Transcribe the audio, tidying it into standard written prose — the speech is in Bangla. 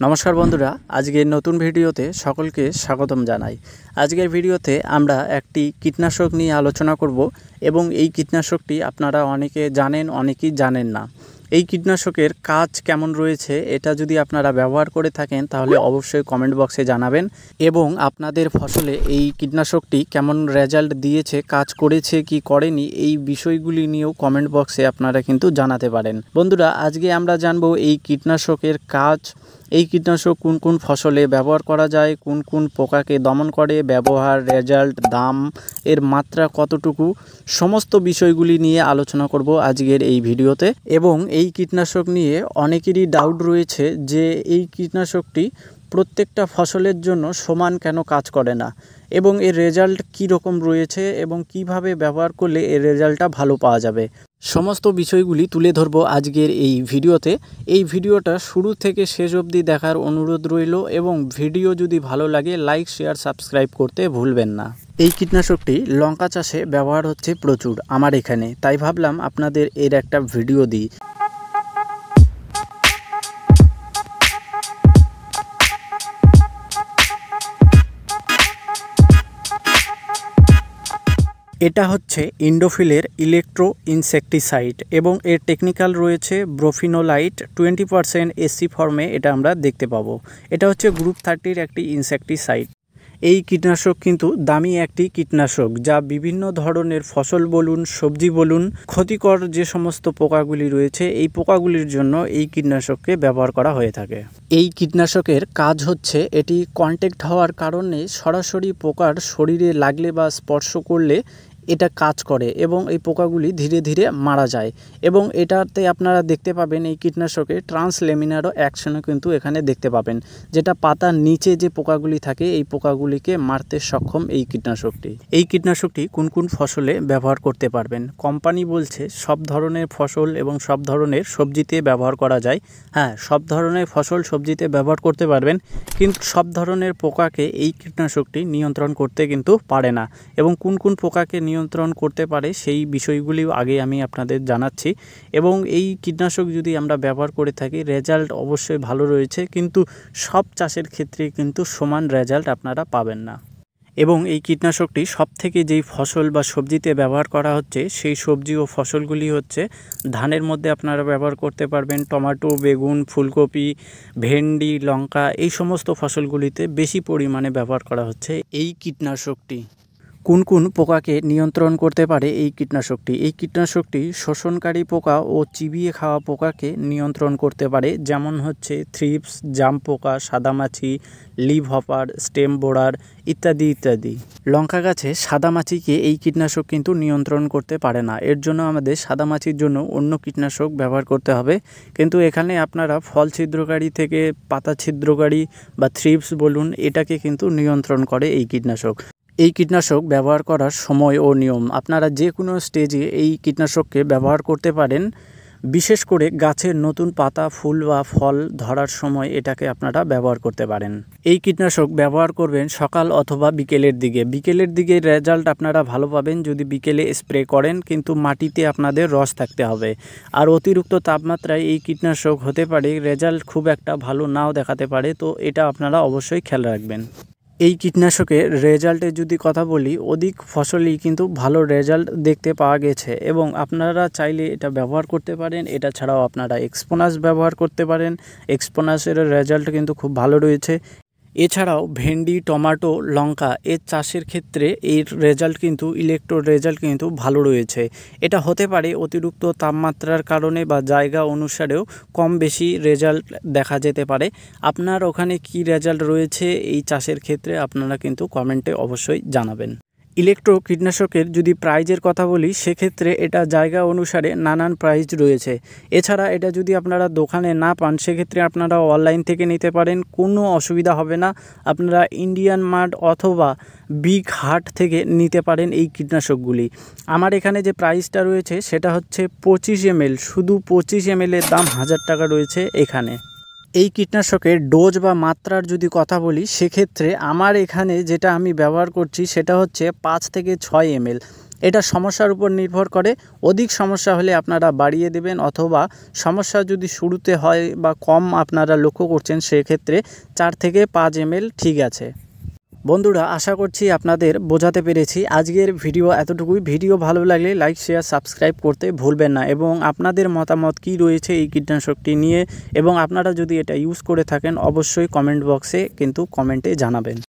নমস্কার বন্ধুরা, আজকের নতুন ভিডিওতে সকলকে স্বাগতম জানাই। আজকের ভিডিওতে আমরা একটি কীটনাশক নিয়ে আলোচনা করব এবং এই কীটনাশকটি আপনারা অনেকে জানেন, অনেকেই জানেন না। এই কীটনাশকের কাজ কেমন রয়েছে এটা যদি আপনারা ব্যবহার করে থাকেন তাহলে অবশ্যই কমেন্ট বক্সে জানাবেন এবং আপনাদের ফসলে এই কীটনাশকটি কেমন রেজাল্ট দিয়েছে, কাজ করেছে কি করেনি, এই বিষয়গুলি নিয়েও কমেন্ট বক্সে আপনারা কিন্তু জানাতে পারেন। বন্ধুরা, আজকে আমরা জানবো এই কীটনাশকের কাজ, এই কীটনাশক কোন কোন ফসলে ব্যবহার করা যায়, কোন কোন পোকাকে দমন করে, ব্যবহার, রেজাল্ট, দাম, এর মাত্রা কতটুকু, সমস্ত বিষয়গুলি নিয়ে আলোচনা করব আজকের এই ভিডিওতে। এবং এই কীটনাশক নিয়ে অনেকেরই ডাউট রয়েছে যে এই কীটনাশকটি প্রত্যেকটা ফসলের জন্য সমান কেন কাজ করে না এবং এর রেজাল্ট কী রকম রয়েছে এবং কিভাবে ব্যবহার করলে এর রেজাল্টটা ভালো পাওয়া যাবে, সমস্ত বিষয়গুলি তুলে ধরবো আজকের এই ভিডিওতে। এই ভিডিওটা শুরু থেকে শেষ অবধি দেখার অনুরোধ রইল এবং ভিডিও যদি ভালো লাগে লাইক, শেয়ার, সাবস্ক্রাইব করতে ভুলবেন না। এই কীটনাশকটি লঙ্কা চাষে ব্যবহার হচ্ছে প্রচুর আমার এখানে, তাই ভাবলাম আপনাদের এর একটা ভিডিও দিই। এটা হচ্ছে ইন্ডোফিলের ইলেকট্রো ইনসেকটিসাইড এবং এর টেকনিক্যাল রয়েছে ব্রোফিনোলাইট 20% এসসি ফর্মে এটা আমরা দেখতে পাবো। এটা হচ্ছে গ্রুপ 30-র একটি ইনসেকটিসাইড। এই কীটনাশক কিন্তু দামি একটি কীটনাশক যা বিভিন্ন ধরনের ফসল বলুন, সবজি বলুন, ক্ষতিকর যে সমস্ত পোকাগুলি রয়েছে এই পোকাগুলির জন্য এই কীটনাশককে ব্যবহার করা হয়ে থাকে। এই কীটনাশকের কাজ হচ্ছে এটি কন্ট্যাক্ট হওয়ার কারণে সরাসরি পোকার শরীরে লাগলে বা স্পর্শ করলে এটা কাজ করে এবং এই পোকাগুলি ধীরে ধীরে মারা যায়। এবং এটাতে আপনারা দেখতে পাবেন এই কীটনাশকে ট্রান্সলেমিনারও অ্যাকশনও কিন্তু এখানে দেখতে পাবেন, যেটা পাতার নিচে যে পোকাগুলি থাকে এই পোকাগুলিকে মারতে সক্ষম এই কীটনাশকটি। এই কীটনাশকটি কোন কোন ফসলে ব্যবহার করতে পারবেন? কোম্পানি বলছে সব ধরনের ফসল এবং সব ধরনের সবজিতে ব্যবহার করা যায়। হ্যাঁ, সব ধরনের ফসল সবজিতে ব্যবহার করতে পারবেন, কিন্তু সব ধরনের পোকাকে এই কীটনাশকটি নিয়ন্ত্রণ করতে কিন্তু পারে না। এবং কোন কোন পোকাকে নিয়ন্ত্রণ করতে পারে সেই বিষয়গুলিও আগে আমি আপনাদের জানাচ্ছি। এবং এই কীটনাশক যদি আমরা ব্যবহার করে থাকি রেজাল্ট অবশ্যই ভালো রয়েছে, কিন্তু সব চাষের ক্ষেত্রে কিন্তু সমান রেজাল্ট আপনারা পাবেন না। এবং এই কীটনাশকটি সবথেকে যেই ফসল বা সবজিতে ব্যবহার করা হচ্ছে সেই সবজি ও ফসলগুলি হচ্ছে ধানের মধ্যে আপনারা ব্যবহার করতে পারবেন, টমেটো, বেগুন, ফুলকপি, ভেন্ডি, লঙ্কা, এই সমস্ত ফসলগুলিতে বেশি পরিমাণে ব্যবহার করা হচ্ছে এই কীটনাশকটি। কোন কোন পোকাকে নিয়ন্ত্রণ করতে পারে এই কীটনাশকটি? এই কীটনাশকটি শোষণকারী পোকা ও চিবিয়ে খাওয়া পোকাকে নিয়ন্ত্রণ করতে পারে, যেমন হচ্ছে থ্রিপস, জাম পোকা, সাদামাছি, লিভ হপার, স্টেম বোরার ইত্যাদি ইত্যাদি। লঙ্কা গাছে সাদামাছিকে এই কীটনাশক কিন্তু নিয়ন্ত্রণ করতে পারে না, এর জন্য আমাদের সাদামাছির জন্য অন্য কীটনাশক ব্যবহার করতে হবে। কিন্তু এখানে আপনারা ফল ছিদ্রকারী থেকে পাতা ছিদ্রকারী বা থ্রিপস বলুন, এটাকে কিন্তু নিয়ন্ত্রণ করে এই কীটনাশক। এই কীটনাশক ব্যবহার করার সময় ও নিয়ম, আপনারা যে কোনো স্টেজে এই কীটনাশককে ব্যবহার করতে পারেন। বিশেষ করে গাছের নতুন পাতা, ফুল বা ফল ধরার সময় এটাকে আপনারা ব্যবহার করতে পারেন। এই কীটনাশক ব্যবহার করবেন সকাল অথবা বিকেলের দিকে। বিকেলের দিকে রেজাল্ট আপনারা ভালো পাবেন যদি বিকেলে স্প্রে করেন, কিন্তু মাটিতে আপনাদের রস থাকতে হবে। আর অতিরিক্ত তাপমাত্রায় এই কীটনাশক হতে পারে রেজাল্ট খুব একটা ভালো নাও দেখাতে পারে, তো এটা আপনারা অবশ্যই খেয়াল রাখবেন। এই কীটনাশকের রেজাল্টের যদি কথা বলি, অধিক ফসলই কিন্তু ভালো রেজাল্ট দেখতে পাওয়া গেছে এবং আপনারা চাইলে এটা ব্যবহার করতে পারেন। এটা ছাড়াও আপনারা এক্সপোনাস ব্যবহার করতে পারেন, এক্সপোনাসের রেজাল্ট কিন্তু খুব ভালো রয়েছে। এছাড়াও ভেন্ডি, টমেটো, লঙ্কা এর চাষের ক্ষেত্রে এর রেজাল্ট কিন্তু ইলেকট্রো রেজাল্ট কিন্তু ভালো রয়েছে। এটা হতে পারে অতিরিক্ত তাপমাত্রার কারণে বা জায়গা অনুসারেও কম বেশি রেজাল্ট দেখা যেতে পারে। আপনার ওখানে কি রেজাল্ট রয়েছে এই চাষের ক্ষেত্রে আপনারা কিন্তু কমেন্টে অবশ্যই জানাবেন। ইলেকট্রো কীটনাশকের যদি প্রাইজের কথা বলি, সেক্ষেত্রে এটা জায়গা অনুসারে নানান প্রাইজ রয়েছে। এছাড়া এটা যদি আপনারা দোকানে না পান সেক্ষেত্রে আপনারা অনলাইন থেকে নিতে পারেন, কোনো অসুবিধা হবে না। আপনারা ইন্ডিয়ান মার্ট অথবা বিগ হাট থেকে নিতে পারেন এই কীটনাশকগুলি। আমার এখানে যে প্রাইসটা রয়েছে সেটা হচ্ছে 25 ml, শুধু 25 ml এর দাম 1000 টাকা রয়েছে এখানে। এই কীটনাশকের ডোজ বা মাত্রার যদি কথা বলি, সেক্ষেত্রে আমার এখানে যেটা আমি ব্যবহার করছি সেটা হচ্ছে 5 থেকে 6 ml। এটা সমস্যার উপর নির্ভর করে। অধিক সমস্যা হলে আপনারা বাড়িয়ে দেবেন, অথবা সমস্যা যদি শুরুতে হয় বা কম আপনারা লক্ষ্য করছেন সেক্ষেত্রে 4 থেকে 5 ml ঠিক আছে। বন্ধুরা, আশা করছি আপনাদের বোঝাতে পেরেছি। আজকের ভিডিও এতটুকুই। ভিডিও ভালো লাগলে লাইক, শেয়ার, সাবস্ক্রাইব করতে ভুলবেন না, এবং আপনাদের মতামত কি রয়েছে এই কীটনাশকটি নিয়ে এবং আপনারা যদি এটা ইউজ করে থাকেন অবশ্যই কমেন্ট বক্সে কিন্তু কমেন্টে জানাবেন।